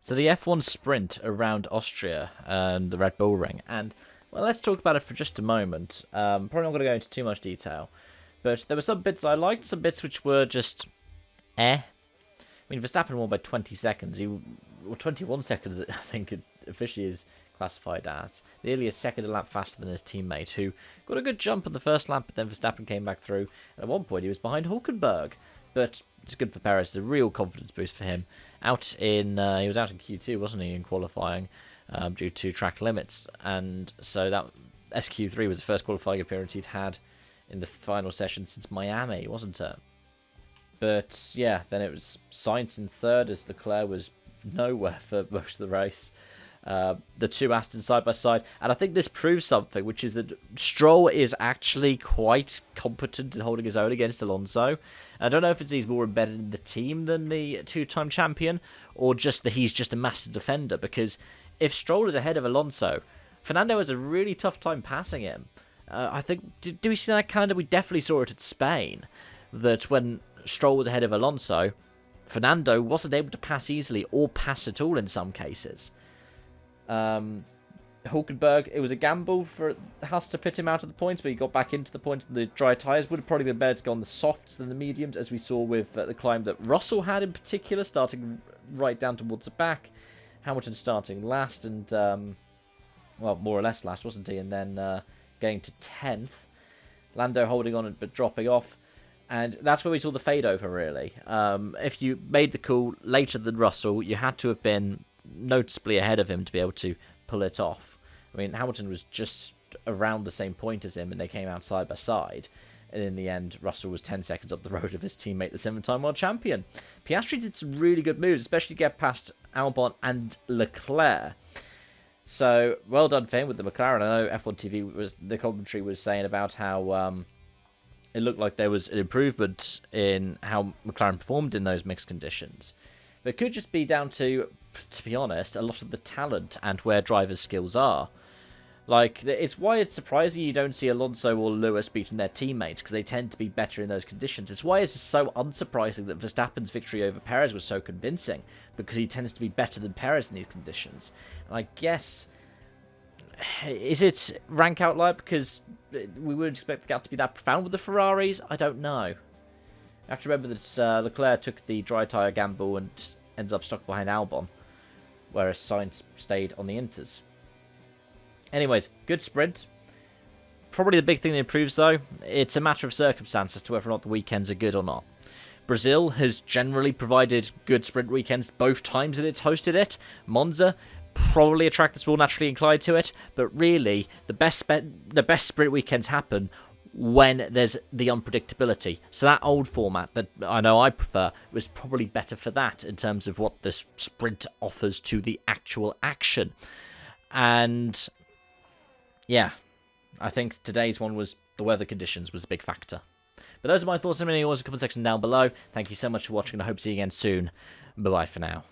So the F1 sprint around Austria and the Red Bull Ring, and well, let's talk about it for just a moment. Probably not going to go into too much detail, but there were some bits I liked, some bits which were just I mean, Verstappen won by 20 seconds. Or 21 seconds, I think it officially is classified as. Nearly a second a lap faster than his teammate, who got a good jump on the first lap, but then Verstappen came back through. And at one point, he was behind Hulkenberg. But it's good for Perez. It's a real confidence boost for him. He was out in Q2, wasn't he, in qualifying due to track limits. And so that SQ3 was the first qualifying appearance he'd had in the final session since Miami, wasn't it? But yeah, then it was Sainz in third as Leclerc was nowhere for most of the race. The two Astons side by side. And I think this proves something, which is that Stroll is actually quite competent in holding his own against Alonso. I don't know if he's more embedded in the team than the two-time champion, or just that he's just a master defender, because if Stroll is ahead of Alonso, Fernando has a really tough time passing him. I think, do we see that Canada? We definitely saw it at Spain, that when Stroll was ahead of Alonso, Fernando wasn't able to pass easily or pass at all in some cases. Hulkenberg, it was a gamble for Haas to pit him out of the points, but he got back into the points. The dry tyres would have probably been better to go on the softs than the mediums, as we saw with the climb that Russell had in particular, starting right down towards the back. Hamilton starting last and, well, more or less last, wasn't he? And then getting to 10th. Lando holding on but dropping off. And that's where we saw the fade over, really. If you made the call later than Russell, you had to have been noticeably ahead of him to be able to pull it off. I mean, Hamilton was just around the same point as him, and they came out side by side. And in the end, Russell was 10 seconds up the road of his teammate, the 7-time world champion. Piastri did some really good moves, especially to get past Albon and Leclerc. So, well done for him with the McLaren. I know F1 TV, the commentary was saying about how it looked like there was an improvement in how McLaren performed in those mixed conditions. But it could just be down to be honest, a lot of the talent and where drivers' skills are. Like, it's why it's surprising you don't see Alonso or Lewis beating their teammates, because they tend to be better in those conditions. It's why it's so unsurprising that Verstappen's victory over Perez was so convincing, because he tends to be better than Perez in these conditions. And I guess, is it rank outlier because we wouldn't expect the gap to be that profound with the Ferraris? I don't know. You have to remember that Leclerc took the dry tyre gamble and ended up stuck behind Albon, whereas Sainz stayed on the Inters. Anyways, good sprint. Probably the big thing that improves, though, it's a matter of circumstance as to whether or not the weekends are good or not. Brazil has generally provided good sprint weekends both times that it's hosted it. Monza, probably a track that's more naturally inclined to it, but really, the best sprint weekends happen when there's the unpredictability. So that old format that I know I prefer was probably better for that in terms of what the sprint offers to the actual action. And yeah, I think today's one was the weather conditions was a big factor. But those are my thoughts and many yours in the comment section down below. Thank you so much for watching, and I hope to see you again soon. Bye-bye for now.